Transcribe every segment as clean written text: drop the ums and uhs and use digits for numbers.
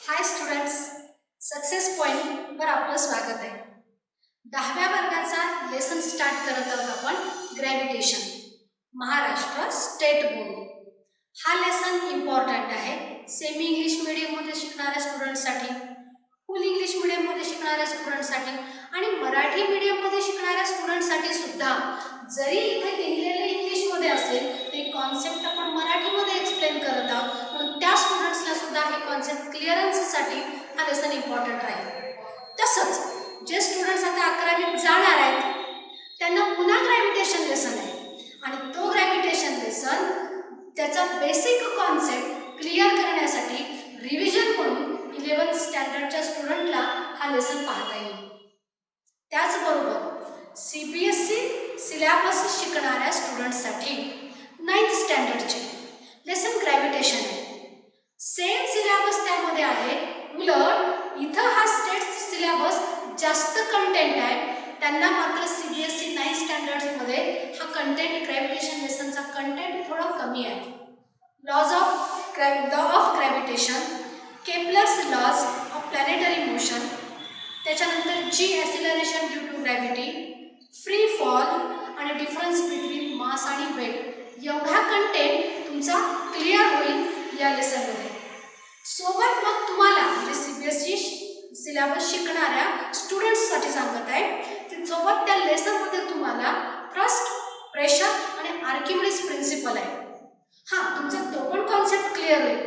हाय students, success पॉईंटवर आपलं स्वागत आहे. 10व्या वर्गाचा लेसन स्टार्ट करत आहोत आपण ग्रॅव्हिटेशन, महाराष्ट्र स्टेट बोर्ड. हा लेसन इम्पॉर्टंट आहे सेमी इंग्लिश मीडियममध्ये शिकणाऱ्या स्टुडंट्ससाठी, फुल इंग्लिश मीडियममध्ये शिकणाऱ्या स्टुडंट्ससाठी आणि मराठी मीडियममध्ये शिकणाऱ्या स्टुडंट्ससाठी सुद्धा. जरी इथे लिहिलेले इंग्लिशमध्ये असेल तरी कॉन्सेप्ट आपण मराठीमध्ये एक्सप्लेन करत आहोत, म्हणून त्या स्टुडंट्सला सुद्धा हे कॉन्सेप्ट क्लिअरन्ससाठी हा लेसन इम्पॉर्टंट आहे. तसंच जे स्टुडंट्स आता 11वीत जाणार आहेत त्यांना पुन्हा ग्रॅव्हिटेशन लेसन आहे आणि तो ग्रॅव्हिटेशन लेसन त्याचा बेसिक कॉन्सेप्ट क्लिअर करण्यासाठी रिव्हिजन म्हणून 11th स्टँडर्डच्या स्टुडंटला हा लेसन पाहता येईल. त्याचबरोबर CBSE सिलेबस शिकणाऱ्या स्टुडंट्ससाठी 9th स्टँडर्डचे लेसन ग्रॅव्हिटेशन आहे. सेम सिलेबस त्यामध्ये आहे, उलट इथं हा स्टेट सिलेबस जास्त कंटेंट आहे. त्यांना मात्र CBSE 9th स्टँडर्ड्समध्ये हा कंटेंट ग्रॅव्हिटेशन लेसनचा कंटेंट थोडा कमी आहे. Law of gravitation, Kepler's laws of planetary motion, त्याच्यानंतर g acceleration due to gravity, free fall आणि डिफरन्स बिटवीन मास आणि वेट, एवढा कंटेंट तुमचा क्लिअर होईल या लेसनमध्ये. सोबत मग तुम्हाला म्हणजे CBSE सिलेबस शिकणाऱ्या स्टुडंट्ससाठी सांगत आहे की सोबत त्या लेसनमध्ये तुम्हाला थ्रस्ट, प्रेशर आणि आर्किमिडीज प्रिन्सिपल आहे. हां, तुमचा तो पण कॉन्सेप्ट क्लिअर होईल,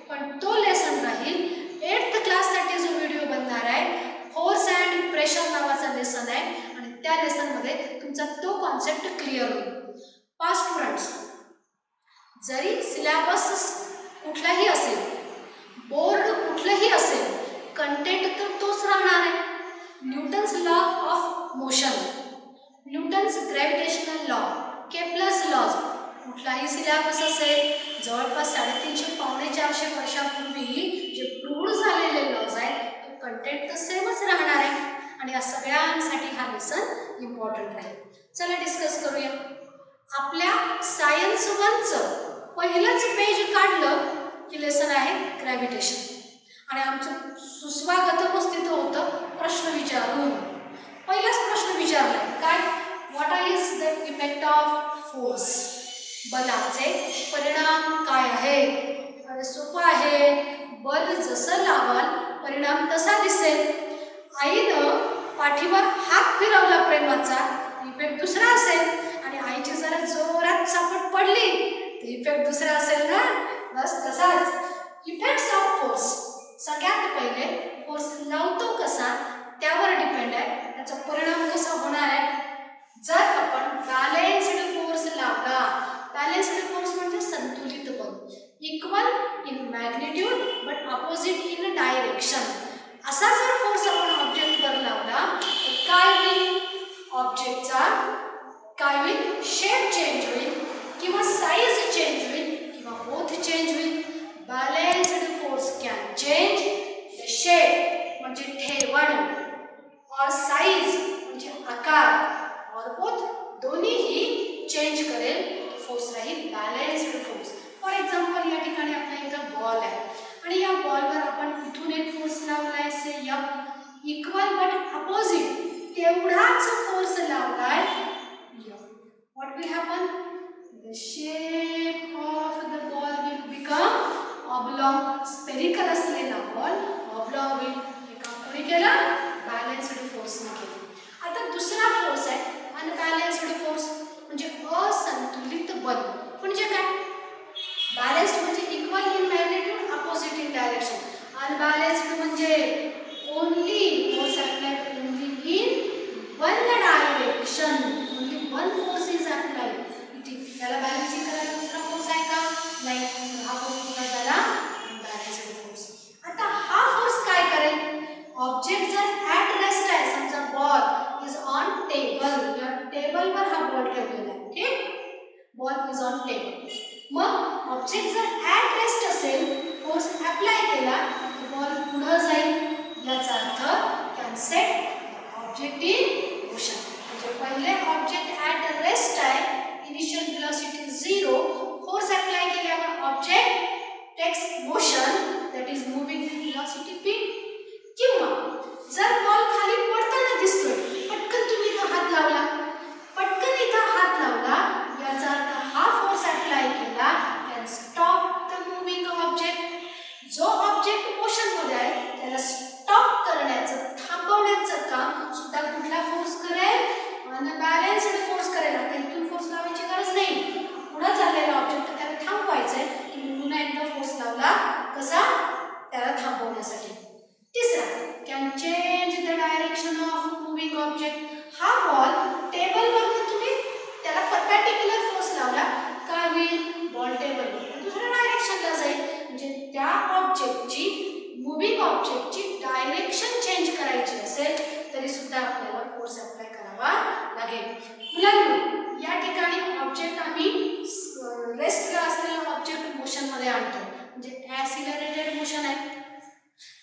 पण तो लेसन राहील 8th क्लाससाठी जो व्हिडिओ बनणार आहे. फोर्स अँड प्रेशर नावाचा लेसन आहे आणि त्या लेसनमध्ये तुमचा तो कॉन्सेप्ट क्लिअर होईल. पहा स्टुडंट्स, जरी सिलेबस कुठलाही असेल, बोर्ड कुठलंही असेल, कंटेंट तर तोच राहणार आहे. Newton's law of motion, Newton's gravitational law, Kepler's laws, कुठलाही सिलेबस असेल, जवळपास 350-400 वर्षापूर्वी जे प्रूव्ड झालेले लॉज आहेत, तो कंटेंट तर सेमच राहणार आहे आणि या सगळ्यांसाठी हा लेसन इम्पॉर्टंट आहे. चला डिस्कस करूया. आपल्या सायन्स 1चं पहिलंच पेज काढलं की लेसन आहे ग्रॅव्हिटेशन आणि आमचं सुस्वागतमच तिथं होतं प्रश्न विचारून. पहिलाच प्रश्न विचारलाय काय, what is the effect of force, बलाचे परिणाम काय आहे. अरे सोपं आहे, बल जसं लावाल परिणाम तसा दिसेल. आईनं पाठीवर हात फिरवला प्रेमाचा, इफेक्ट दुसरा असेल आणि आईची जरा जोरात चापट पडली तर इफेक्ट दुसरा असेल ना. बस तसाच इफेक्ट्स ऑफ फोर्स. सगळ्यात पहिले फोर्स लावतो कसा त्यावर डिपेंड आहे, त्याचा परिणाम कसा होणार आहे. जर आपण बॅलेन्स्ड फोर्स लावला, बॅलेन्स्ड फोर्स म्हणजे संतुलित बल, equal in magnitude but opposite in direction, असा जर फोर्स आपण ऑब्जेक्टवर लावला तर काय होईल, ऑब्जेक्टचा काय होईल, शेप चेंज होईल किंवा साईज चेंज होईल किंवा बोथ चेंज होईल. Balanced force can change the shape म्हणजे ठेवण, और साईज म्हणजे आकार, और बोथ दोन्हीही चेंज करेल, फोर्स राहील बॅलेन्स्ड फोर्स. फॉर एक्झाम्पल या ठिकाणी आपल्या इथं बॉल आहे आणि या बॉलवर आपण इथून एक फोर्स लावलाय say F, equal but opposite तेवढाच फोर्स लावलाय F. What will happen, the shape of the ball will become oblong. Spherical असलेला बॉल ऑब्लॉंग होईल. हे काम कोणी केलं, बॅलेन्स्ड फोर्सने केलं. आता दुसरा फोर्स आहे अनबॅलेन्स्ड फोर्स म्हणजे असंतुलित बल. म्हणजे काय, बॅलेन्स्ड म्हणजे equal in magnitude, opposite in direction. Unbalanced म्हणजे only force applied only in one direction, only one force is applied. त्याला बॅलन्सिंग करायला दुसरा फोर्स आहे का, नाही. हा फोर्स कुठला झाला, अनबॅलेन्स्ड फोर्स. आता हा फोर्स काय करेल, ऑब्जेक्ट जर ॲट रेस्ट आहे, समजा बॉल इज ऑन टेबल, या टेबलवर हा बॉल ठेवलेला आहे, ठीक, बॉल इज ऑन टेबल. मग ऑब्जेक्ट जर ॲट रेस्ट असेल, फोर्स अप्लाय केला तर बॉल पुढं जाईल. याचा अर्थ can set object in motion. म्हणजे पहिले ऑब्जेक्ट ॲट रेस्ट आहे, इनिशियल व्हेलॉसिटी 0, फोर्स अप्लाय केल्यावर object takes motion, that is moving with velocity दाखवण्यासाठी. तिसरा, can change the direction of moving object. हा बॉल टेबलवर तुम्ही त्याला परपेंडिक्युलर फोर्स लावला काय होईल, बॉल टेबलवर दुसऱ्या डायरेक्शनला जाईल. म्हणजे त्या ऑब्जेक्टची, मुव्हिंग ऑब्जेक्टची डायरेक्शन चेंज करायची असेल तरी सुद्धा आपल्याला फोर्स अप्लाय करावा लागेल. मुलांनो, या ठिकाणी ऑब्जेक्ट आम्ही रेस्टला असलेला ऑब्जेक्ट मोशन मध्ये आणतो, म्हणजे ॲक्सिलरेटेड मोशन आहे.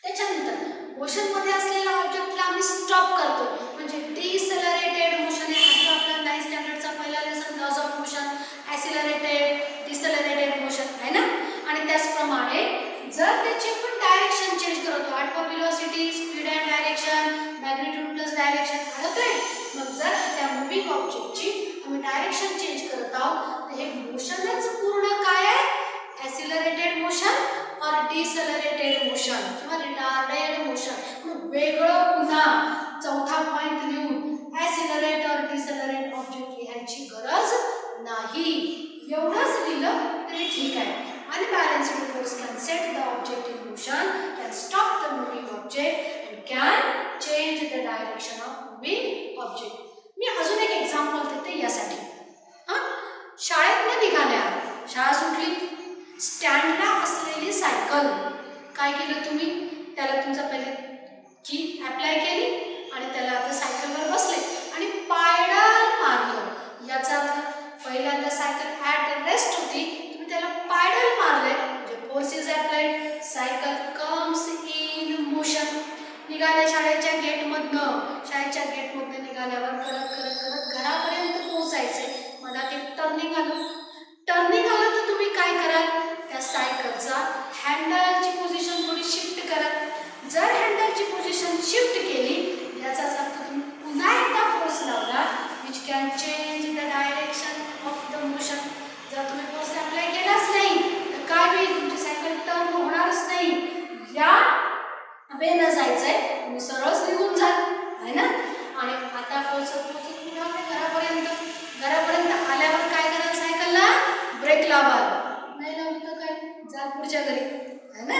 त्याच्यानंतर मोशन मध्ये असलेला ऑब्जेक्टला आम्ही स्टॉप करतो, म्हणजे डिसेलरेटेड मोशन आहे. आता आपला 9th स्टँडर्डचा पहिला lesson laws of motion, accelerated, decelerated motion आहे ना. आणि त्याचप्रमाणे जर त्याची आपण डायरेक्शन चेंज करतो, आठवा velocity, speed and direction, magnitude plus direction कळतंय. मग जर त्या मुव्हिंग ऑब्जेक्टची आम्ही डायरेक्शन चेंज करत आहोत तर हे मोशनच पूर्ण काय आहे, ॲक्सिलरेटेड मोशन और डिसेलरेटेड मोशन किंवा रिटार्डेड मोशन. मग वेगळं पुन्हा चौथा पॉइंट लिहून ॲक्सिलरेट और डिसेलरेट ऑब्जेक्ट लिहायची गरज नाही. एवढंच लिहिलं तरी ठीक आहे. Unbalanced force can set the object in motion, can stop the moving object and can change the direction of moving object. मी अजून एक एक्झाम्पल देते यासाठी. शाळेतनं निघाल्या, शाळा सुटली, स्टँडला असलेली सायकल काय केलं तुम्ही, त्याला तुमचा पहिले की अप्लाय केली आणि त्याला आता सायकलवर बसले आणि पायडल मारलं. याचा अर्थ पहिल्यांदा सायकल ॲट रेस्ट होती, तुम्ही त्याला पायडल मारले म्हणजे force is applied, cycle comes in motion. निघाले शाळेच्या गेटमधनं, शाळेच्या गेटमधनं निघाल्यावर करत करत करत घरापर्यंत पोहोचायचे. मधात एक टर्निंग आलं, टर्निंग आलं तर तुम्ही काय कराल, त्या सायकलचा हँडलची पोझिशन थोडी शिफ्ट करा. जर हँडलची पोझिशन शिफ्ट केली याचा अर्थ तुम्ही पुन्हा एकदा फोर्स लावला, which can change the direction of the motion. जर तुम्ही फोर्स अप्लाय केलाच नाही तर काय होईल, तुमची सायकल टर्न होणारच नाही. या वेनं जायचंय, तुम्ही सरळच निघून जाल आहे ना. आणि आता पोहोचत पुन्हा घरापर्यंत, घरापर्यंत आल्यावर काय कराल, सायकलला ब्रेक लावाल. नाही लावली तर काय, जाल पुढच्या घरी आहे ना.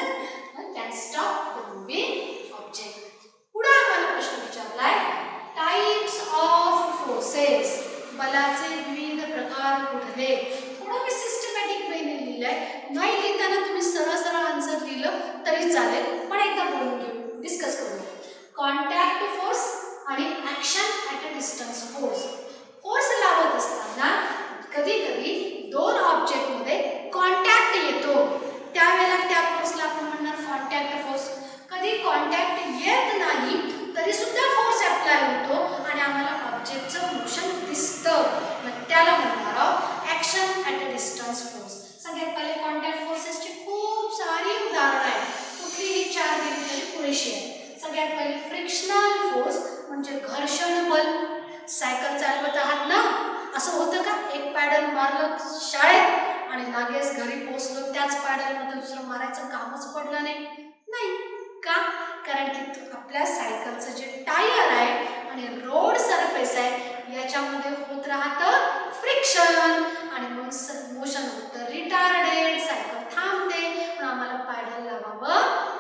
Can stop the moving object. पुढे आम्हाला प्रश्न विचारलाय, टाइप्स ऑफ फोर्सेस, बलाचे विविध प्रकार कुठले. थोडं मी सिस्टमॅटिक वेने लिहिलंय, नाही लिहिताना तुम्ही सरळ सरळ आन्सर लिहिलं तरी चालेल, पण एकदा बोलून घेऊ, डिस्कस करू. कॉन्टॅक्ट फोर्स आणि action at a distance force. Force लावत असताना कधी कधी दोन ऑब्जेक्टमध्ये कॉन्टॅक्ट येतो, त्यावेळेला त्या फोर्सला आपण म्हणणार कॉन्टॅक्ट फोर्स. कधी कॉन्टॅक्ट येत नाही तरी सुद्धा फोर्स अप्लाय होतो आणि आम्हाला ऑब्जेक्टचं मोशन दिसतं, मग त्याला म्हणणार आहोत action at a distance force. सगळ्यात पहिले कॉन्टॅक्ट फोर्सेसची खूप सारी उदाहरणं आहेत, कुठलीही 4 दिली तरी पुरेशी आहे. सगळ्यात पहिले फ्रिक्शनल फोर्स म्हणजे घर्षण बल. सायकल चालवत आहात ना, असं होतं का एक पॅडल मारलं शाळेत आणि लागेच घरी पोहोचलो, त्याच पॅडलमध्ये दुसरं मारायचं कामच पडलं नाही का, कारण की आपल्या सायकलचं जे टायर आहे आणि रोड सरफेस आहे याच्यामध्ये होत राहतं फ्रिक्शन आणि म्हणून मोशन होतं रिटार्डेड, सायकल थांबते पण आम्हाला पॅडल लावावं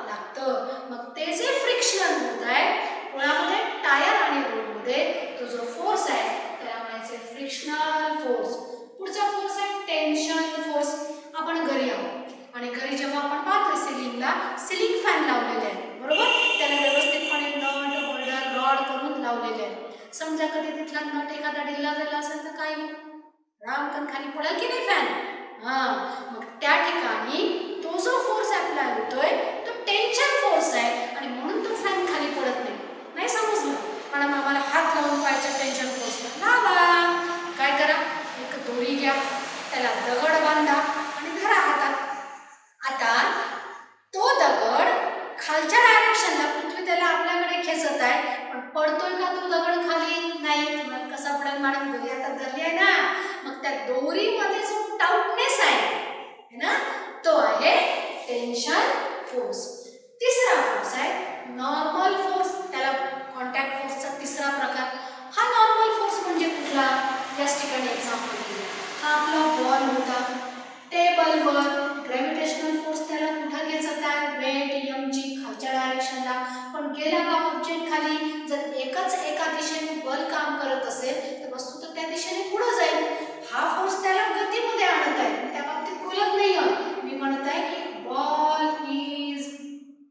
लागतं. मग ते जे फ्रिक्शन होत आहे कोणामध्ये, टायर आणि रोडमध्ये, तो जो फोर्स आहे त्याला म्हणायचे फ्रिक्शनल फोर्स. पुढचा फोर्स आहे टेन्शन फोर्स. आपण घरी आहोत आणि घरी जेव्हा आपण पाहतो सिलिंगला सिलिंग फॅन लावलेले आहे बरोबर, त्याला व्यवस्थितपणे नट होल्डर रॉड करून लावलेले आहे. समजा कधी तिथला नट एखादा ढिल्ला झाला असेल तर काय होईल, रामकन खाली पडेल की नाही फॅन. मग त्या ठिकाणी तो जो फोर्स अप्लाय होतोय तो टेन्शन फोर्स आहे आणि म्हणून तो फॅन खाली पडत नाही समजलं. पण आम्हाला हात लावून पाहायचं टेन्शन फोर्सला लावा. काय करा, एक दोरी घ्या, त्याला दगड बांधा आणि धरा हातात. आता तो दगड खालच्या डायरेक्शनला, पृथ्वी त्याला आपल्याकडे खेचत आहे पण पडतोय का तो दगड खाली, नाही. मग कसा पडेल मॅडम, दोरी आता धरली आहे ना, मग त्या दोरीमध्ये जो टाउटनेस आहे ना तो आहे टेन्शन फोर्स. करत असेल तर वस्तू तर त्या दिशेने पुढे जाईल. हा फोर्स त्याला गतीमध्ये आणत आहे. त्या बाबतीत बोलत नाही आहे. मी म्हणत आहे की ball is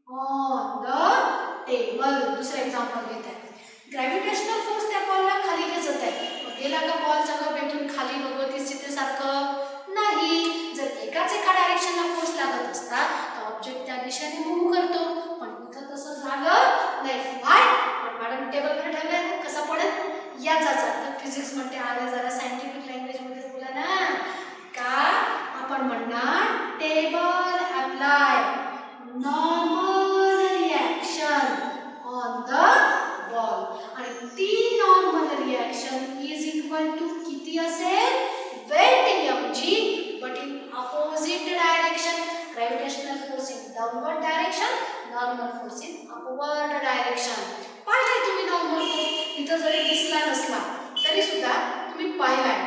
on the table. दुसरं एक्झाम्पल घेत आहे. ग्रॅव्हिटेशनल फोर्स त्या बॉलला खाली खेचत आहे. मग गेला का बॉल सगळं भेटून खाली भगवती स्थितीसारखं नाही. जर एकाच एका डायरेक्शनला फोर्स लागत असता तर ऑब्जेक्ट त्या दिशेने मूव्ह करतो. पण इथं तसं झालं नाही. वाय? पण मॅडम टेबलवर ठेवलंय ना, कसं पडेल याचाच अर्थ फिजिक्स म्हणते. अरे जरा सायंटिफिक लँग्वेज मध्ये बोला ना. का आपण म्हणणार table apply normal reaction on the ball. आणि ती normal reaction is equal to किती असेल? Weight mg but in opposite direction. Gravitational force in downward direction, normal force in upward direction. पाहिलाय तुम्ही नॉर्मल फोर्स इथं जरी दिसला नसला तरी सुद्धा तुम्ही पाहिलाय.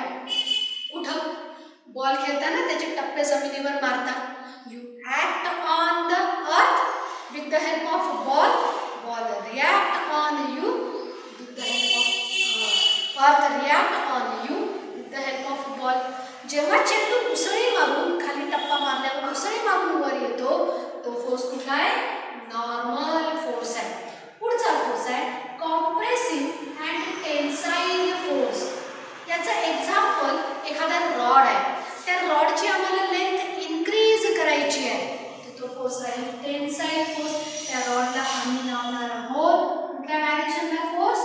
कुठं? बॉल खेळताना त्याचे टप्पे जमिनीवर मारता. You act on the earth with the help of ball. Ball react on you with the help of earth react on you with the help of ball. जेव्हा चेंडू उसळी मारून खाली टप्पा मारल्यावर उसळी मारून वर येतो तो फोर्स कुठला आहे? नॉर्मल फोर्स आहे. पुढचा फोर्स आहे कॉम्प्रेसिव्ह अँड टेन्साइल फोर्स. याचं एक्झाम्पल एखादा रॉड आहे. त्या रॉडची आम्हाला लेंथ इन्क्रीज करायची आहे तर तो फोर्स आहे टेन्साइल फोर्स. त्या रॉडला आम्ही लावणार आहोत कुठल्या डायरेक्शनला? Force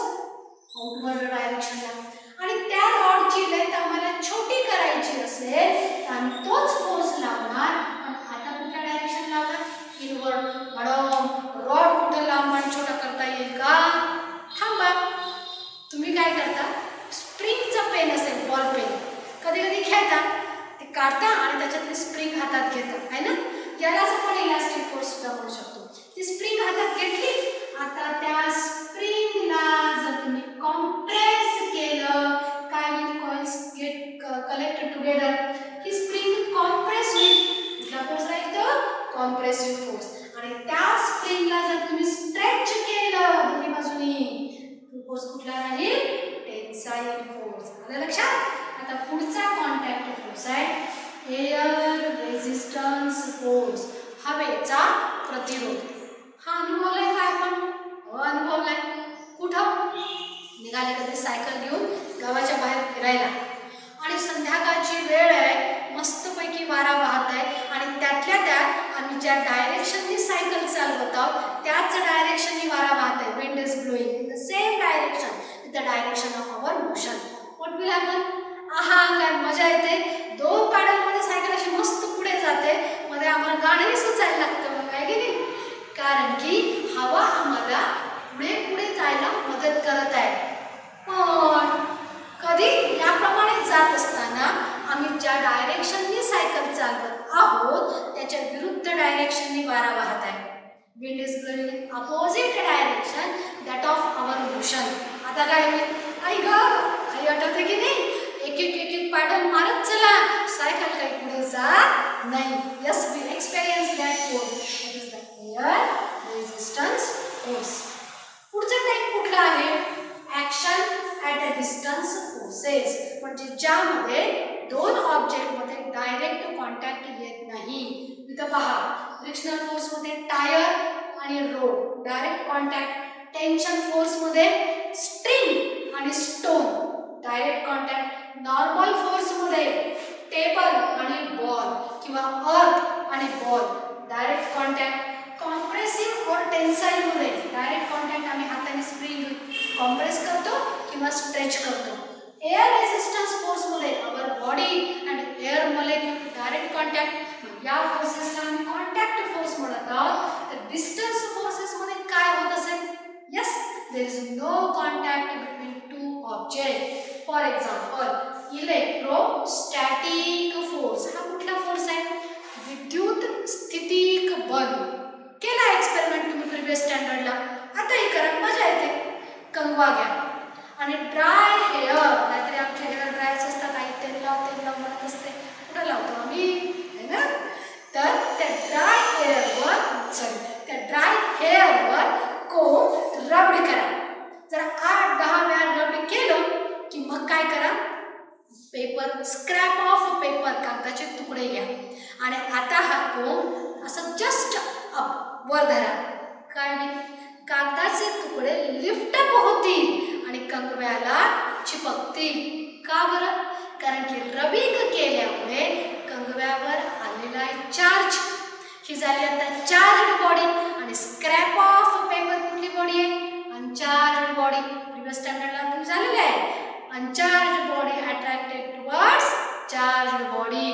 outward डायरेक्शनला. आणि त्या रॉडची लेंथ आम्हाला छोटी करायची असेल तर आम्ही तोच फोर्स लावणार. पण आता कुठल्या डायरेक्शन लावणार? इनवर्ड. मॅडम रॉड कुठं लांब आणि छोटा करता येईल का? थांबा. तुम्ही काय करता? स्प्रिंगचा पेन असेल, बॉल पेन, कधी कधी खेळता ते काढता आणि त्याच्यातली स्प्रिंग हातात घेता आहे ना. यालाच आपण इलास्टिक फोर्स सुद्धा म्हणू शकतो. ती स्प्रिंग हातात घेतली. आता त्या स्प्रिंगला जर तुम्ही कॉम्प्रेस केलं काय होईल? Coils get collected together. ही स्प्रिंग कॉम्प्रेस होईल. कुठला फोर्स राहील तो? Compressive force. आणि त्या स्प्रिंगला जर तुम्ही स्ट्रेच केलं दोन्ही बाजूनी तो फोर्स कुठला राहील? Tensile force. आलं लक्षात? आता पुढचा कॉन्टॅक्ट फोर्स आहे एअर रेझिस्टन्स फोर्स. हवेचा प्रतिरोध. हा अनुभवलाय का आपण? हो अनुभवलाय. कुठं? निघाले कधी सायकल घेऊन गावाच्या बाहेर फिरायला आणि संध्याकाळची वेळ आहे, मस्तपैकी वारा वाहत आहे आणि त्यातल्या त्यात आम्ही ज्या डायरेक्शननी सायकल चालवत आहोत त्याच डायरेक्शननी वारा वाहत आहे. Wind is blowing in the same direction with the direction of our motion. What will happen? आहा काय मजा येते. दोन पॅडलमध्ये सायकल अशी मस्त पुढे जाते. मध्ये आम्हाला गाणंही सुचायला लागतं मग आहे की नाही? कारण की हवा आम्हाला पुढे पुढे जायला मदत करत आहे. पण कधी याप्रमाणे जात असताना आम्ही ज्या डायरेक्शननी सायकल चालवत आहोत त्याच्या विरुद्ध डायरेक्शननी वारा वाहत आहे. Wind is blowing in opposite direction that of our motion. आता काय होईल? आई ग आई आठवते की नाही? एक एक एक एक पॅडल मारत चला, सायकल काही पुढे जात नाही. Yes we experience that force. It is the air resistance force. पुढचा टाइप कुठला आहे? Action at a distance forces. म्हणजे ज्यामध्ये दोन ऑब्जेक्टमध्ये डायरेक्ट कॉन्टॅक्ट येत नाही. इथं पहा फ्रिक्शनल फोर्समध्ये टायर आणि रोड डायरेक्ट कॉन्टॅक्ट. टेन्शन फोर्समध्ये स्ट्रिंग आणि स्टोन डायरेक्ट कॉन्टॅक्ट. नॉर्मल फोर्समध्ये टेबल आणि बॉल किंवा अर्थ आणि बॉल डायरेक्ट कॉन्टॅक्ट. कॉम्प्रेसिव्ह और टेन्साइलमध्ये डायरेक्ट कॉन्टॅक्ट. आम्ही हाताने स्प्रिंग कॉम्प्रेस करतो किंवा स्ट्रेच करतो. एअर रेझिस्टन्स फोर्समध्ये our body and air molecule direct contact. या फोर्सेसला आम्ही कॉन्टॅक्ट फोर्स म्हणत आहोत. तर डिस्टन्स फोर्सेसमध्ये काय होत असेल? Yes there is no contact between two object. For example electrostatic force. हा कुठला फोर्स आहे? विद्युत स्थितिक बल. केला एक्सपेरिमेंट तुम्ही प्रिव्हियस स्टँडर्डला. आताही करा, मजा येते. कंगवा घ्या आणि ड्राय हेअर, नाहीतरी आमचे हेअर ड्रायच असतात. आई तेल लाव म्हणत असते. कुठं लावतो आम्ही है ना? तर त्या ड्राय हेअरवर कोण रबड करा. जर 8-10 वेळा रबड केलं वरती घ्या आणि आता हा कोंब असं जस्ट अप वर धरा. काय कागदाचे तुकडे लिफ्ट अप होतील आणि कंगव्याला चिपकतील. का बरं? कारण की रबिंग केल्यामुळे कंगव्यावर आलेला आहे चार्ज. ही झाली आता चार्जड बॉडी. आणि स्क्रॅप ऑफ पेपर कुठली बॉडी आहे? Uncharged body. प्रिव्हियस स्टँडर्डला आपण झालेलं आहे. Uncharged body attracted towards charged body.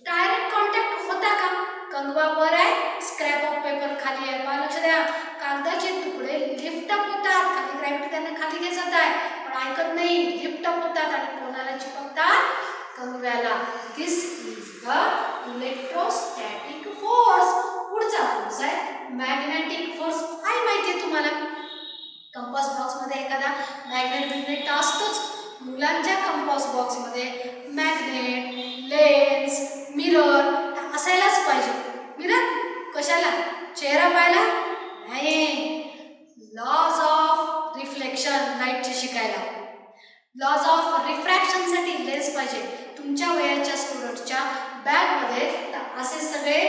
Direct contact होता का? कंगवा वर आहे, स्क्रॅप ऑफ पेपर खाली आहे. पहा, लक्ष द्या. कागदाचे तुकडे लिफ्ट अप होतात, खाली ग्रॅव्हिटी त्यांना खाली घेत जात आहे, पण ऐकत नाही, लिफ्ट अप होतात आणि कोणाला चिपकतात? कंगव्याला. दिस इज द इलेक्ट्रोस्टॅटिक फोर्स. पुढचा फोर्स आहे मॅग्नेटिक फोर्स. काय माहिती आहे तुम्हाला? कंपास बॉक्समध्ये एखादा मॅग्नेट असतोच. मुलांच्या कंपास बॉक्समध्ये मॅग्नेट, लेन्स, मिरर असायलाच पाहिजे. मिरर कशाला? चेहरा पाहायला नाही. लॉज ऑफ रिफ्लेक्शन लाईटचे शिकायला. लॉज ऑफ रिफ्रॅक्शनसाठी लेन्स पाहिजे. तुमच्या वयाच्या स्टुडंटच्या बॅगमध्ये असे सगळे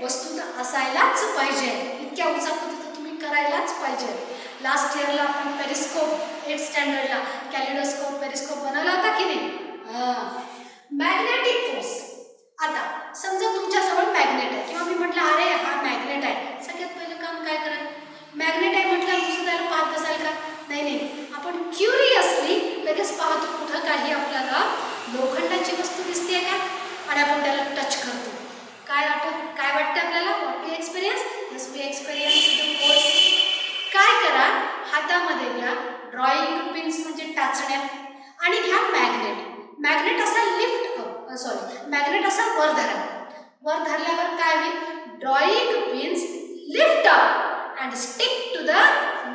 वस्तू असायलाच पाहिजे. इतक्या उचापती तर तुम्ही करायलाच पाहिजे. लास्ट इयरला आपण पेरिस्कोप 8th स्टँडर्डला कॅलिडोस्कोप पेरिस्कोप बनवला होता की नाही? Magnetic force. आता समजा तुमच्याजवळ मॅग्नेट आहे किंवा मी म्हटलं अरे हा मॅग्नेट आहे, सगळ्यात पहिलं काम काय कराल? मॅग्नेट आहे म्हटलं नुसतं त्याला पाहत बसाल का? नाही. आपण क्युरियसली लगेच पाहतो कुठं काही आपल्याला लोखंडाची वस्तू दिसते का आणि आपण त्याला टच करतो. काय वाटतं आपल्याला? What we experience? Yes, we experience the force. काय करा, हातामध्ये घ्या ड्रॉइंग पिन्स म्हणजे टाचण्या आणि घ्या मॅग्नेट असा मॅग्नेट असा वर धरा. वर धरल्यावर काय होईल? Drawing pins lift up and stick to the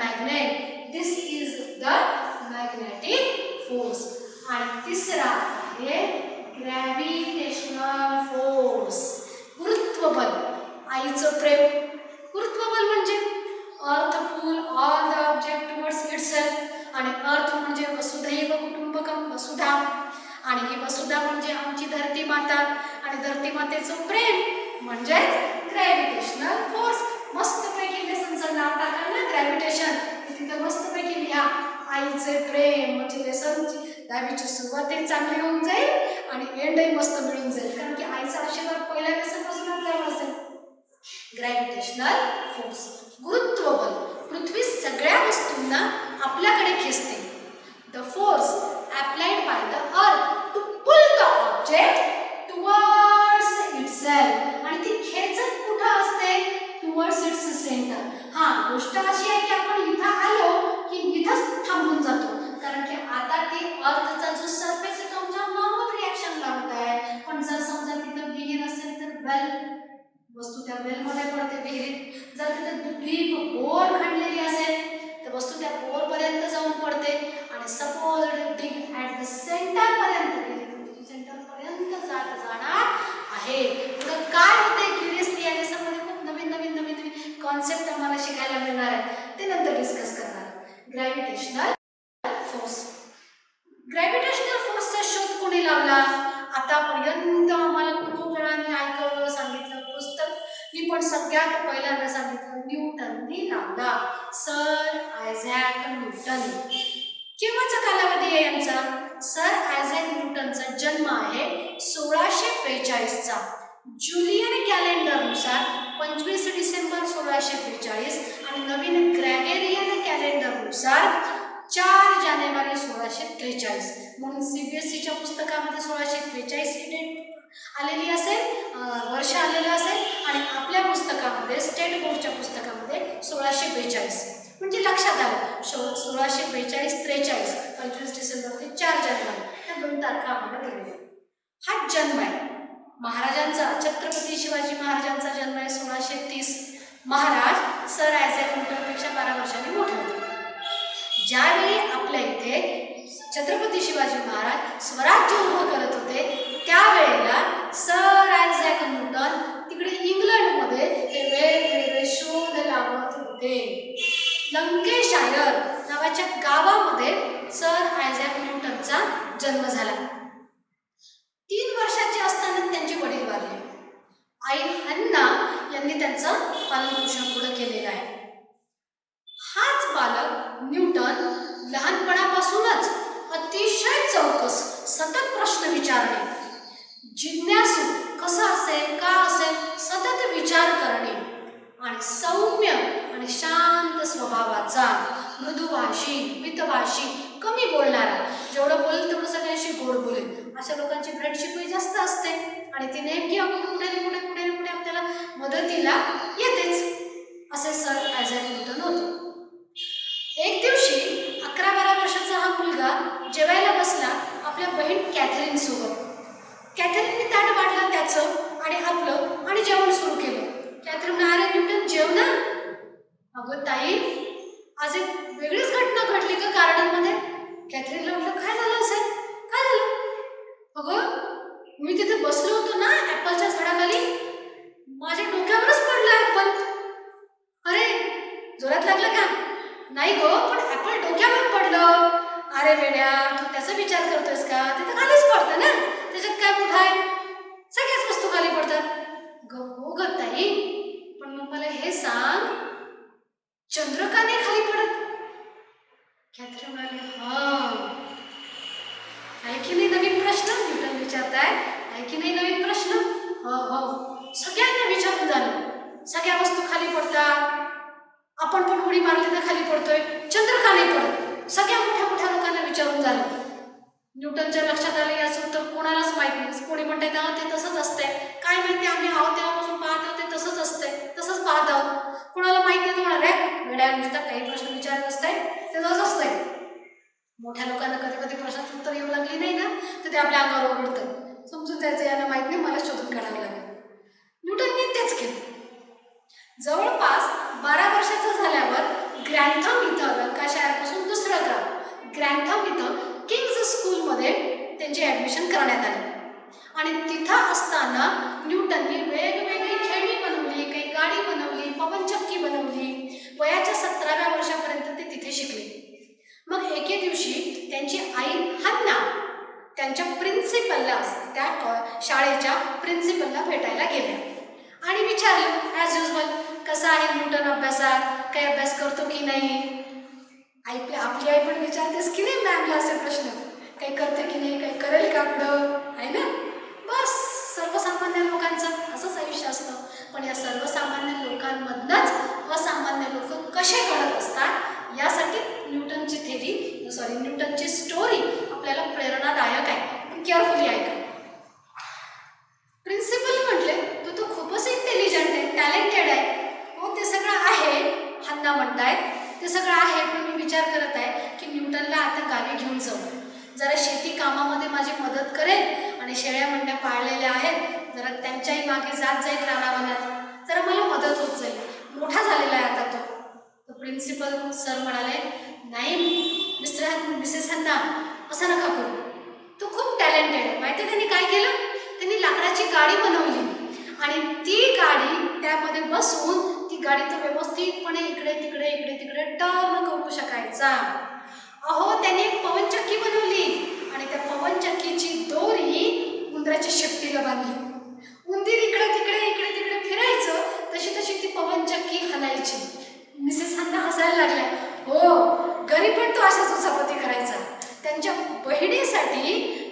magnet. This is the magnetic force. आणि तिसरा आहे ग्रॅव्हिटेशनल फोर्स. गुरुत्वबल. आईचं प्रेम. गुरुत्वबल म्हणजे earth pull all the object towards itself. आणि अर्थ म्हणजे वसुधैव कुटुंबकम, वसुधा. आणि ही वसुधा म्हणजे आमची धरती माता आणि धरती मातेचं प्रेम म्हणजे ग्रॅव्हिटेशनल फोर्स. मस्तपैकी लेसनचं नाव टाका ना ग्रॅव्हिटेशन, तिथं मस्तपैकी लिहा आईचे प्रेम. म्हणजे लेसनची 10वीची सुरुवातही चांगली होऊन जाईल आणि एंडही मस्त मिळून जाईल, कारण की आईचा आशीर्वाद पहिल्या लेसनपासून आपल्यावर असेल. Gravitational force. गुरुत्वबल. पृथ्वी सगळ्या वस्तूंना आपल्याकडे खेचते. The force applied by the earth to pull the object towards itself. आणि ती खेचत कुठं असते? towards its center. गोष्ट अशी आहे की आपण इथं आलो की इथंच थांबून जातो, कारण की आता ती अर्थचा जो सरफेस आहे तो आमच्या नॉर्मल रिॲक्शन लागत आहे. पण जर समजा तिथं विहीर असेल तर वेल, वस्तू त्या वेलमध्ये पडते विहिरीत. जर तिथे डीप बोर खणलेली असेल तर वस्तू त्या बोर पर्यंत जाऊन पडते. आणि suppose dig at the centre पर्यंत गेली तर सेंटर पर्यंत जाणार आहे. पुढे काय होते क्युरियसली या लेसनमध्ये खूप नवीन कॉन्सेप्ट आम्हाला शिकायला मिळणार आहे, ते नंतर डिस्कस करणार. Gravitational force. ग्रॅव्हिटेशनल फोर्सचा शोध कोणी लावला? आतापर्यंत आम्हाला खूप जणांनी ऐकवलं, सांगितलं, पुस्तक मी पण सगळ्यात पहिल्यांदा सांगितलं न्यूटननी लावला. Sir Isaac Newton. केव्हाचा कालावधी आहे यांचा? सर आयझॅक न्यूटनचा जन्म आहे 1645चा. जुलियन कॅलेंडरनुसार 25 डिसेंबर 1645 आणि नवीन ग्रेगोरियन कॅलेंडरनुसार 4 जानेवारी 1643. म्हणून CBSEच्या पुस्तकामध्ये 1643 ही डेट आलेली असेल, वर्ष आलेलं असेल, आणि आपल्या पुस्तकामध्ये स्टेट बोर्डच्या पुस्तकामध्ये 1642. म्हणजे लक्षात आलं 1642-43, 25 डिसेंबर ते 4 जानेवारी या 2 तारखा आम्हाला दिलेल्या. हा जन्म आहे महाराजांचा, छत्रपती शिवाजी महाराजांचा जन्म आहे 1630. महाराज सर आयझॅक न्यूटनपेक्षा 12 वर्षांनी मोठे होते. ज्यावेळी आपल्या इथे छत्रपती शिवाजी महाराज स्वराज्य उभं करत होते त्यावेळेला सर आयझॅक न्यूटन तिकडे इंग्लंडमध्ये ते वेगवेगळे शोध लावत होते. लंकेशायर नावाच्या गावामध्ये सर आयझॅक न्यूटनचा जन्म झाला. 3 वर्षाचे असताना त्यांचे वडील वारले. आई हन्ना यांनी त्यांचं पालनपोषण पुढे केलेलं आहे. हाच बालक न्यूटन लहानपणापासूनच अतिशय चौकस, सतत प्रश्न विचारणे, जिज्ञासू, कसं असेल, का असेल, सतत विचार करणे आणि सौम्य आणि शांत स्वभावाचा, मृदुभाषी, मितभाषी, कमी बोलणारा, जेवढं बोलेल तेवढं सगळ्यांशी गोड बोलेल, अशा लोकांची फ्रेंडशिपही जास्त असते आणि ती नेमकी आपण पुढे पुढे आपल्याला मदतीला येतेच. असे सर आयझॅक न्यूटन होते. एक दिवशी 11-12 वर्षाचा हा मुलगा जेवायला बसला आपल्या बहीण कॅथरीन सोबत. कॅथरीनने ताट वाढलं त्याचं आणि आपलं आणि जेवण सुरू केलं. कॅथरीन, अरे न्यूटन जेव ना. अगं ताई, आज एक वेगळीच घटना घडली का गार्डनमध्ये. कॅथरीनला म्हटलं, काय झालं असेल, काय झालं. अगं, मी तिथे बसलो होतो ना ऍपलच्या झाडाखाली, माझ्या डोक्यावरच पडला ऍपल. अरे, जोरात लागलं का. नाही गो, पण ऍपल डोक्यावर पडलं. अरे वेड्या, तू त्याचा विचार करतोयस का, ते तर खालीच पडतं ना, त्याच्यात काय मोठं आहे, सगळ्याच वस्तू खाली पडतात. हो ग ताई, पण मग मला हे सांग, चंद्र का नाही खाली पडत. कॅथरीन म्हणाली, हा, आहे की नाही नवीन प्रश्न. न्यूटन विचारताय, आहे की नाही नवीन प्रश्न. हो हो, सगळ्यांना विचारून झालं, सगळ्या वस्तू खाली पडतात, आपण पण उडी मारली तर खाली पडतोय, चंद्र का नाही पडत, सगळ्या मोठ्या लोकांना विचारून झालं. न्यूटनच्या लक्षात आलं याचं उत्तर कोणालाच माहित नाही. कोणी म्हणते ना ते तसंच असतंय, काय माहिती, आम्ही आहोत तेव्हापासून पाहत आहोत ते तसंच असतंय, तसंच पाहत आहोत. कोणाला माहित नाही, तुम्हाला रे वेड्या नुसतं काही प्रश्न विचारत असतंय, ते तसंच असतंय. मोठ्या लोकांना कधी कधी प्रश्नाची उत्तर येऊ लागली नाही ना तर ते आपल्या अंगावर ओरडतं, समजून जायचं यांना माहित नाही, मला शोधून काढावं लागेल. न्यूटनने तेच केलं. जवळपास 12 वर्षाचं झाल्यावर ग्रँथम इथं, लंकाशायरपासून दुसरं गाव ग्रँथम इथं किंग्ज स्कूलमध्ये त्यांची ॲडमिशन करण्यात आली. आणि तिथं असताना न्यूटननी वेगवेगळी खेळणी बनवली, काही गाडी बनवली, पवनचक्की बनवली. वयाच्या 17व्या वर्षापर्यंत ते तिथे शिकले. मग एके दिवशी त्यांची आई हन्ना त्यांच्या प्रिन्सिपलला, त्या शाळेच्या प्रिन्सिपलला भेटायला गेल्या आणि विचारलं ॲज युजल, कसा आहे न्यूटन अभ्यासात, काही अभ्यास करतो की नाही. आपली आई पण विचारतेस की नाही मॅमला असे प्रश्न, काही करते की नाही, काही करेल का पुढं, आहे ना. बस सर्वसामान्य लोकांचं असंच आयुष्य असतं. पण या सर्वसामान्य लोकांमधनंच असामान्य लोक कसे घडत असतात यासाठी न्यूटनची स्टोरी आपल्याला प्रेरणादायक आहे. पण केअरफुली ऐका. प्रिन्सिपल म्हटले, तू तर खूपच इंटेलिजंट आहे, टॅलेंटेड आहे. हो, ते सगळं आहे, हन्ना म्हणतायत, ते सगळं आहे, पण मी विचार करत आहे की न्यूटनला आता गावी घेऊन जाऊ, जरा शेती कामामध्ये माझी मदत करेल आणि शेळ्या मेंढ्या पाळलेल्या आहेत, जरा त्यांच्याही मागे जात जाईल रानावनात, जरा मला मदत होत जाईल, मोठा झालेला आहे आता तो. तर प्रिन्सिपल सर म्हणाले, नाही मिसेस हन्ना, असं नका करू, तू खूप टॅलेंटेड आहे. माहिती आहे त्यांनी काय केलं, त्यांनी लाकडाची गाडी बनवली आणि ती गाडी त्यामध्ये बसवून ती गाडी तो व्यवस्थितपणे इकडे तिकडे टर्न करू शकायचा. अहो, त्याने एक पवनचक्की बनवली आणि त्या पवनचक्कीची दोरी उंदराच्या शेपटीला बांधली. उंदीर इकडे तिकडे फिरायचं, तशी ती पवनचक्की हलायची. मिसेस हन्ना हसायला लागल्या. हो, घरी पण तो अशाच उचापती करायचा. त्यांच्या बहिणीसाठी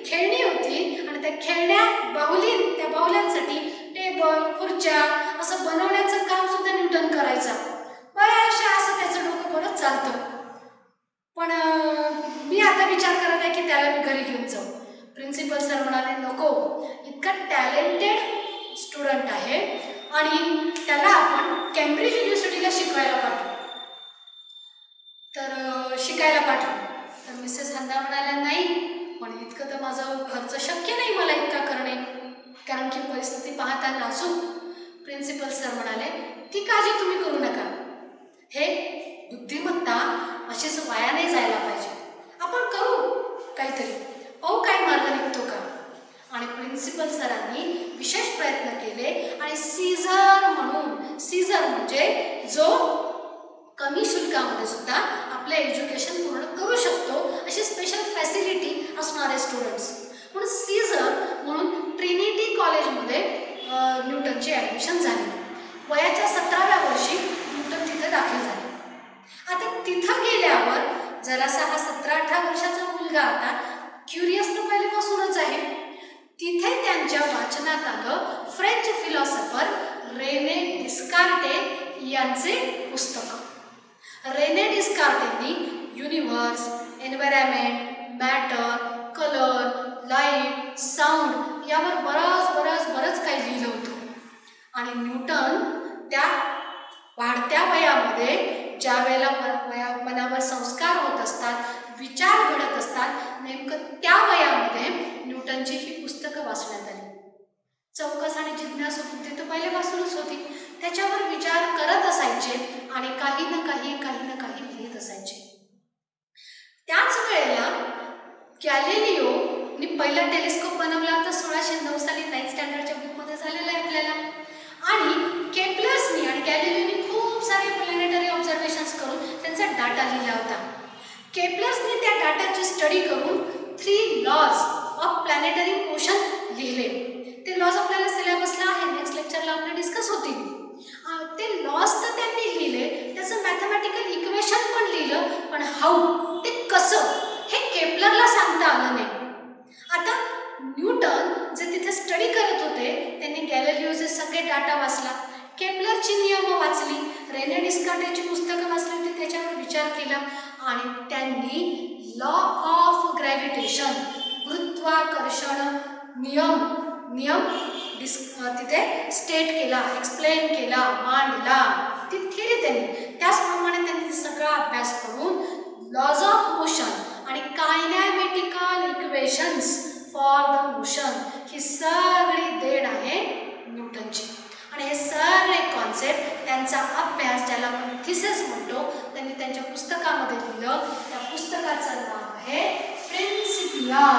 खेळणी होती आणि त्या बाहुल्यांसाठी टेबल, खुर्च्या असं बनवण्याचं काम सुद्धा न्यूटन करायचा. बऱ्याचशा असं त्याचं डोकं परत चालतं. पण मी आता विचार करत आहे की त्याला मी घरी घेऊन जाऊ. प्रिन्सिपल सर म्हणाले, नको, इतका टॅलेंटेड स्टुडंट आहे आणि त्याला आपण केम्ब्रिज युनिव्हर्सिटीला शिकायला पाठवू. तर मिसेस हन्ना म्हणाल्या, नाही, पण इतकं तर माझं खर्च शक्य नाही मला इतका करणे, कारण की परिस्थिती पाहता नाजूक. प्रिन्सिपल सर म्हणाले, ती काळजी तुम्ही करू नका, हे बुद्धिमत्ता अशीच वाया नाही जायला पाहिजे, आपण करू काहीतरी, पाहू काय मार्ग निघतो का. आणि प्रिन्सिपल सरांनी विशेष प्रयत्न केले आणि सीझर म्हणजे जो कमी शुल्कामध्ये सुद्धा आपलं एज्युकेशन पूर्ण करू शकतो अशी स्पेशल फॅसिलिटी असणारे स्टुडंट्स म्हणून सीझर म्हणून ट्रिनिटी कॉलेजमध्ये न्यूटन न्यूटनची ॲडमिशन झाली. वयाच्या 17व्या वर्षी न्यूटन तिथे दाखल झाले. आता तिथं गेल्यावर जरासा हा 17-18 वर्षाचा मुलगा आता क्युरियस तर पहिल्यापासूनच आहे. तिथे त्यांच्या वाचनात आलं फ्रेंच फिलॉसॉफर रेने डिस्कार्टे यांचे पुस्तक. रेने डिस्कार्टेंनी universe, environment, matter, colour, light, sound यावर बरंच काही लिहिलं होतं. आणि न्यूटन त्या वाढत्या वयामध्ये ज्या वेळेला मनावर संस्कार होत असतात, विचार घडत असतात, नेमकं त्या वयामध्ये न्यूटनची ही पुस्तकं वाचण्यात आली. चौकस आणि जिज्ञासू बुद्धी तर पहिल्यापासूनच होती. त्याच्यावर विचार करत असायचे आणि काही ना काही लिहित असायचे. त्याच वेळेला गॅलिलिओनी पहिला टेलिस्कोप बनवला होता 1609 साली. 9th स्टँडर्डच्या बुकमध्ये झालेला आहे आपल्याला. आणि केप्लर्सनी आणि गॅलिलिओनी खूप सारे प्लॅनेटरी ऑब्झर्वेशन्स करून त्यांचा डाटा लिहिला होता. केप्लर्सनी त्या डाटाची स्टडी करून 3 लॉज ऑफ प्लॅनेटरी मोशन लिहिले. ते लॉज आपल्याला सिलेबसला आहे, नेक्स्ट लेक्चरला आपले डिस्कस होतील. ते लॉज तर त्यांनी लिहिले, त्याचं मॅथमॅटिकल इक्वेशन पण लिहिलं, पण हाऊ ते कसं हे केप्लरला सांगता आलं नाही. आता न्यूटन जे तिथे स्टडी करत होते त्यांनी गॅलिलिओचे सगळे डाटा वाचला, केप्लरची नियमं वाचली, रेने डिस्कार्टेची पुस्तकं वाचली होती, त्याच्यावर विचार केला आणि त्यांनी लॉ ऑफ ग्रॅव्हिटेशन, गुरुत्वाकर्षण नियम तिथे स्टेट केला, एक्सप्लेन केला, मांडला. ती थिअरी त्यांनी त्याचप्रमाणे त्यांनी सगळा अभ्यास करून लॉज ऑफ मोशन आणि कायनॅमेटिकल इक्वेशन्स फॉर द मोशन ही सगळी देण आहे न्यूटनची. आणि हे सगळे कॉन्सेप्ट त्यांचा अभ्यास ज्याला आपण थिसिस म्हणतो त्यांनी त्यांच्या पुस्तकामध्ये लिहिलं. त्या पुस्तकाचं नाव आहे प्रिन्सिपिया.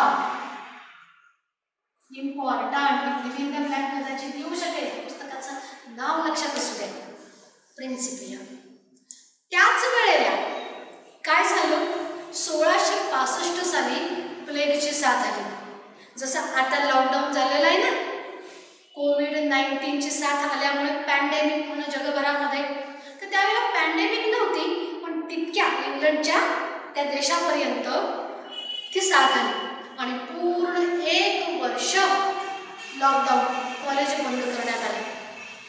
इम्पॉर्टंट विविध ब्लँक कदाचित येऊ शकेल, पुस्तकाचं नाव लक्षात असू द्या, प्रिन्सिपिया. त्याच वेळेला काय झालं, 1665 साली प्लेगची साथ आली. जसं आता लॉकडाऊन झालेलं आहे ना, कोविड-19ची साथ आल्यामुळे पॅन्डेमिक पूर्ण जगभरामध्ये, तर त्यावेळेला पॅन्डेमिक नव्हती पण तितक्या इंग्लंडच्या त्या देशापर्यंत ती साथ आली आणि पूर्ण 1 वर्ष लॉकडाऊन, कॉलेज बंद करण्यात आले.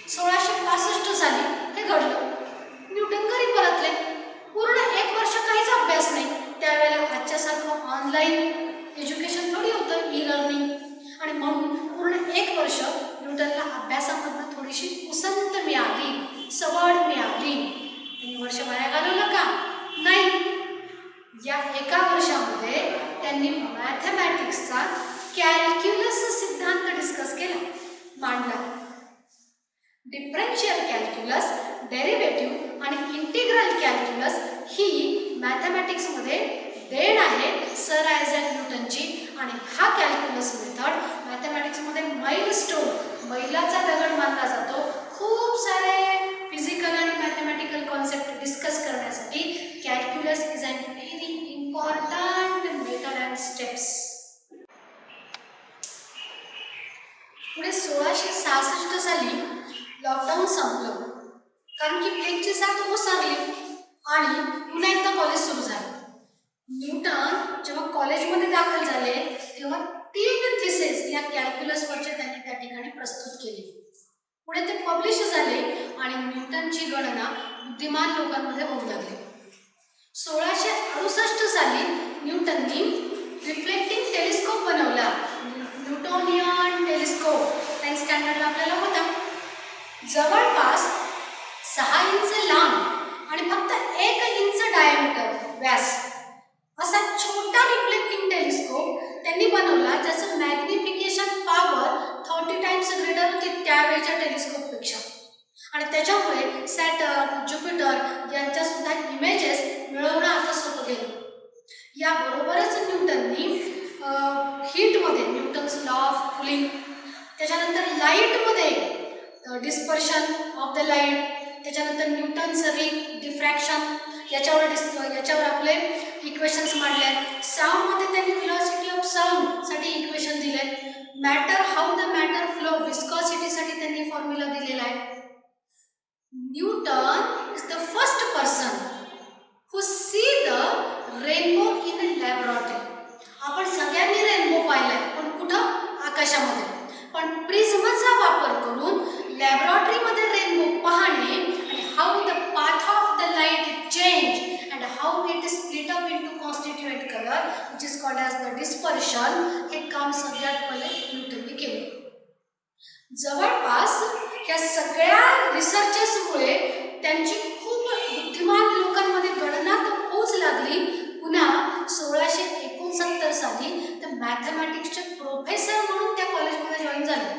1665 साली हे घडलं. न्यूटन घरी परतले. पूर्ण 1 वर्ष काहीच अभ्यास नाही. त्यावेळेला आजच्यासारखं ऑनलाईन एज्युकेशन थोडी होतं, ई लर्निंग. आणि म्हणून पूर्ण 1 वर्ष न्यूटनला अभ्यासामधनं थोडीशी उसंत मिळाली, सवड मिळाली. त्यांनी वर्ष वाया घालवलं का? नाही. या 1 वर्षामध्ये त्यांनी मॅथमॅटिक्सचा कॅल्क्युलस सिद्धांत डिस्कस केला, मांडला. डिफरन्शियल कॅल्क्युलस, डेरिव्हेटिव्ह आणि इंटिग्रल कॅल्क्युलस ही मॅथमॅटिक्समध्ये देण आहे सर आयझॅक न्यूटनची. आणि हा कॅल्क्युलस मेथड मॅथमॅटिक्समध्ये मैलस्टोन, मैलाचा दगड मानला जातो. खूप सारे फिजिकल आणि मॅथमॅटिकल कॉन्सेप्ट डिस्कस करण्यासाठी calculus is an very important method and steps. पुढे 1666 साली लॉकडाऊन संपलं, कारण की प्लेगची साथ ओसरली आणि पुन्हा एकदा कॉलेज सुरू झालं. न्यूटन जेव्हा कॉलेजमध्ये दाखल झाले तेव्हा 3 थिसेस या कॅल्क्युलसवरचे त्यांनी त्या ठिकाणी प्रस्तुत केले. पुढे ते पब्लिश झाले आणि न्यूटनची गणना बुद्धिमान लोकांमध्ये होऊ लागली. 1668 साली न्यूटननी रिफ्लेक्टिंग टेलिस्कोप बनवला, न्यूटोनियन टेलिस्कोप. 9th स्टँडर्डला आपल्याला होता. जवळपास 6 इंच लांब आणि फक्त 1 इंच डायमीटर व्यास असा छोटा रिफ्लेक्टिंग टेलिस्कोप त्यांनी बनवला, ज्याचं मॅग्निफिकेशन पॉवर 30 टाइम्स ग्रेटर होती त्यावेळेच्या टेलिस्कोपपेक्षा. आणि त्याच्यामुळे सॅटर्न, ज्युपिटर यांच्या सुद्धा इमेजेस मिळवणं आता सोपं गेलं. याबरोबरच न्यूटननी हीटमध्ये न्यूटन्स लॉ ऑफ कुलिंग, त्याच्यानंतर लाईटमध्ये डिस्पर्शन ऑफ द लाईट, त्याच्यानंतर न्यूटन्स डिफ्रॅक्शन याच्यावर आपले इक्वेशन्स मांडले आहेत. साऊंडमध्ये त्यांनी व्हेलॉसिटी ऑफ साऊंडसाठी इक्वेशन दिले. Matter, how the matter flow, विस्कॉसिटीसाठी त्यांनी फॉर्म्युला दिलेला आहे. Newton is the first person who see the rainbow in laboratory. आपण सगळ्यांनी रेनबो पाहिलाय, पण कुठं? आकाशामध्ये. पण प्रिझमचा वापर करून लॅबोरेटरीमध्ये रेनबो पाहणे आणि how the path of the light change and how it is split up into constituent colour which is called as the dispersion, हे काम सगळ्यात पहिले न्यूटनने केले. जवळपास या सगळ्या रिसर्चेसमुळे त्यांची खूप बुद्धिमान लोकांमध्ये गणना तर पोच लागली. पुन्हा 1669 साली ते मॅथमॅटिक्सचे प्रोफेसर म्हणून त्या कॉलेजमध्ये जॉईन झाले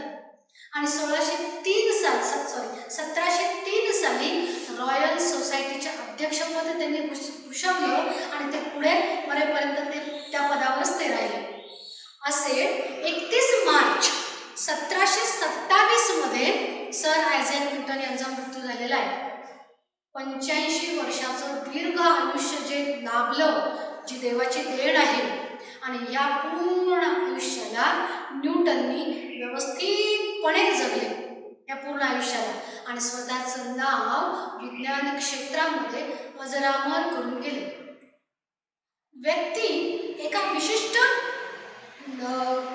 आणि 1703 साली रॉयल सोसायटीच्या अध्यक्षपद त्यांनी भूषवलं आणि ते पुढे मरेपर्यंत ते त्या पदावरच ते राहिले. असे 31 मार्च 1727 मध्ये सर आयझॅक न्यूटन यांचा मृत्यू झालेला आहे. 85 वर्षाचं दीर्घ आयुष्य जे लाभलं, जी देवाची देण आहे, आणि या पूर्ण आयुष्याला न्यूटननी व्यवस्थितपणे जगले, या पूर्ण आयुष्याला, आणि स्वतःचं नाव विज्ञान क्षेत्रामध्ये अजरामर करून गेले. व्यक्ती एका विशिष्ट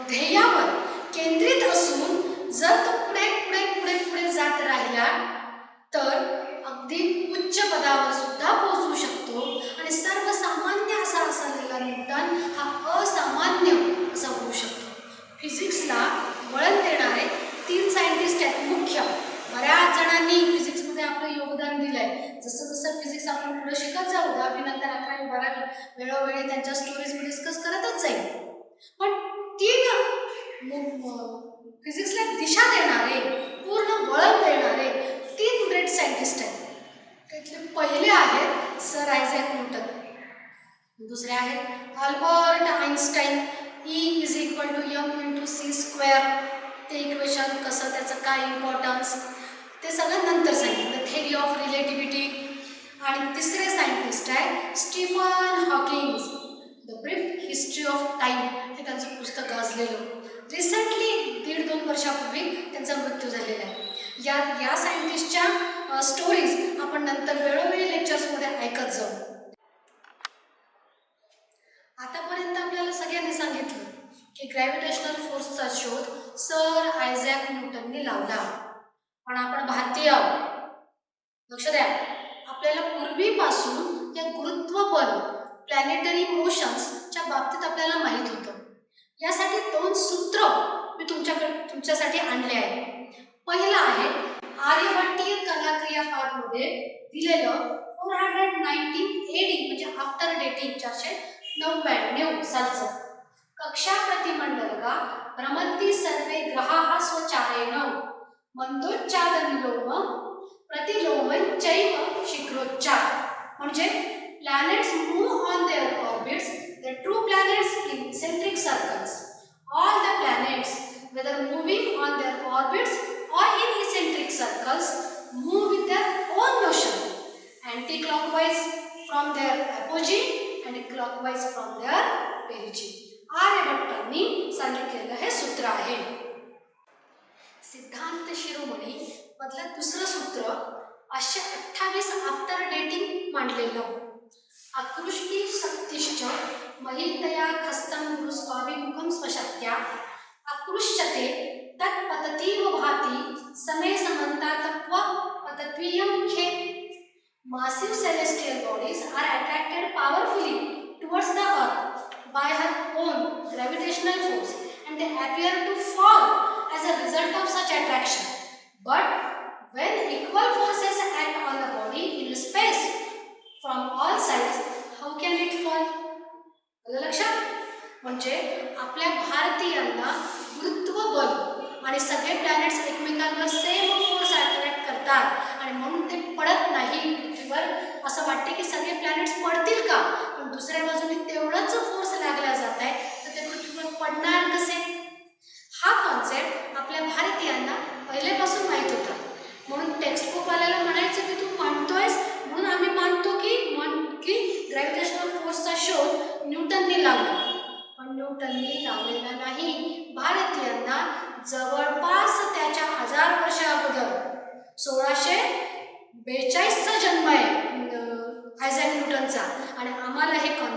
ध्येयावर केंद्रित असून जर तो पुढे पुढे पुढे पुढे जात राहिला तर अगदी उच्च पदावर सुद्धा पोहोचू शकतो. आणि सर्वसामान्य असा असलेला न्यूटन हा असामान्य असा होऊ शकतो. फिजिक्सला वळण देणारे 3 सायंटिस्ट आहेत मुख्य. बऱ्याच जणांनी फिजिक्समध्ये आपलं योगदान दिलं आहे. जसं जसं फिजिक्स आपण पुढे शिकत जाऊ, 10वी नंतर 11वी 12वी वेळोवेळी त्यांच्या स्टोरीज मी डिस्कस करतच जाईल. पण 3 फिजिक्सला दिशा देणारे, पूर्ण वळण देणारे 3 ग्रेट सायंटिस्ट आहेत. त्यातले पहिले आहेत सर आयझॅक न्यूटन, दुसरे आहेत अल्बर्ट आइन्स्टाईन. E = m/c², ते इक्वेशन कसं, त्याचं काय इम्पॉर्टन्स, ते सगळं नंतर सांगितलं. Theory of relativity. आणि तिसरे सायंटिस्ट आहे Stephen Hawking, the brief history of time, हे त्यांचं पुस्तक गाजलेलं. रिसेंटली 1.5-2 वर्षापूर्वी त्यांचा मृत्यू झालेला आहे. या सायंटिस्टच्या स्टोरीज आपण नंतर वेळोवेळी लेक्चर्समध्ये ऐकत जाऊ. आतापर्यंत आपल्याला सगळ्यांनी सांगितलं की ग्रॅव्हिटेशनल फोर्सचा शोध सर आयझॅक न्यूटनने लावला. पण आपण भारतीय आहोत, लक्ष द्या. आपल्याला पूर्वीपासून या गुरुत्व बल, प्लॅनेटरी मोशन्सच्या बाबतीत आपल्याला माहीत होतं. यासाठी 2 सूत्र मी तुमच्यासाठी आणले आहेत. पहिलं आहे आर्यभट्टीय कलाक्रिया पाठमध्ये दिलेलं 419 AD म्हणजे आफ्टर डेटिंग 499 सालचं. कक्षा प्रतिमंडलगा भ्रमन्ति सर्वे ग्रहाः स्वचारेण मंदोच्चादनिलोम प्रतिलोमन चैव शीघ्रोच्चार. म्हणजे planets move on their orbits, the true planets in eccentric circles. All the planets, whether moving on their orbits or in eccentric circles, move with their own motion, anti-clockwise from their apogee and clockwise from their perigee. आर्यभट्टांनी सांगितलेलं हे सूत्र आहे. सिद्धांत शिरोमणी मधलं दुसरं सूत्र 528 after dating मांडलेलं. आकृष्टी शक्तिश्च महितया खस्तं गुरुस्वाभिमुखं स्वशक्त्या आकृष्यते तत्पततीव भाति समे समन्तातत्व पतत्वीयं खे. Massive celestial bodies are attracted powerfully towards the earth by her own gravitational force and they appear to fall as a result of such attraction. But when equal forces act on a body in space from all sides, how can it fall? लक्षात. म्हणजे आपल्या भारतीयांना गुरुत्व बल आणि सगळे planets एकमेकांवर same force attract करतात आणि म्हणून ते पडत नाही पृथ्वीवर. असं वाटते की सगळे प्लॅनेट्स पडतील का, पण दुसऱ्या बाजूने तेवढंच फोर्स लागला जात आहे, तर ते पृथ्वीवर पडणार कसे? हा कॉन्सेप्ट आपल्या भारतीयांना पहिलेपासून माहीत होता. म्हणून टेक्स्ट बुक वाल्याला म्हणायचं की तू म्हणतोयस म्हणून आम्ही मानतो की ग्रॅव्हिटेशनल फोर्सचा शोध न्यूटनने लावला. पण न्यूटनने लावलेला नाही. भारतीयांना जवळपास त्याच्या 1000 वर्ष अगोदर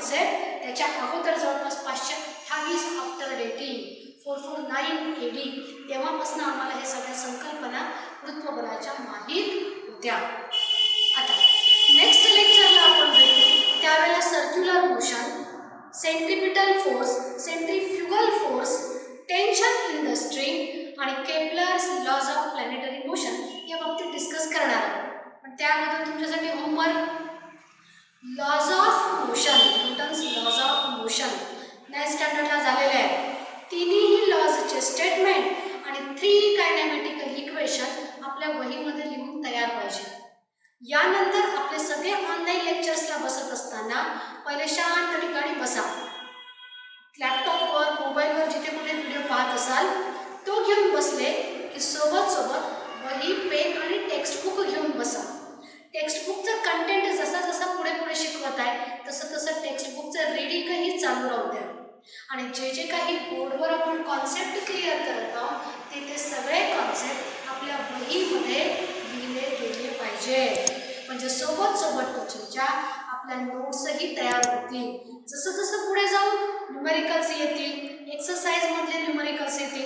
कॉन्सेप्ट त्याच्या अगोदर जवळपास 528 आफ्टर डेटिंग 449 AD तेव्हापासून आम्हाला हे सगळ्या संकल्पना गुरुत्वबलाच्या माहीत होत्या. आता नेक्स्ट लेक्चरला आपण भेटू त्यावेळेला circular motion, centripetal force, centrifugal force, tension in the string आणि Kepler's laws of planetary motion या बाबतीत डिस्कस करणार आहोत. पण त्यामध्ये तुमच्यासाठी homework laws of motion, Newton's laws of motion 9th स्टँडर्डला झालेले आहे. तिन्ही लॉजचे स्टेटमेंट आणि 3 कायनेमॅटिकल इक्वेशन आपल्या वहीमध्ये लिहून तयार पाहिजे. यानंतर आपले सगळे ऑनलाईन लेक्चर्सला बसत असताना पहिले शांत ठिकाणी बसा. लॅपटॉपवर, मोबाईलवर जिथे कुठे व्हिडिओ पाहत असाल तो घेऊन बसले की सोबत वही, पेन आणि टेक्स्टबुक घेऊन बसा. टेक्स्टबुकचं कंटेंट जसा जसा पुढे पुढे शिकवत आहे तसं टेक्स्टबुकचं रीडिंगही चालू राहू द्या. आणि जे काही बोर्डवर आपण कॉन्सेप्ट क्लिअर करत आहोत ते सगळे कॉन्सेप्ट आपल्या वहीमध्ये लिहिले गेले पाहिजे. म्हणजे सोबत तुमच्या आपल्या नोट्सही तयार होतील. जसं पुढे जाऊन न्यूमेरिकल्स येतील, एक्सरसाइजमधले न्यूमेरिकल्स येतील,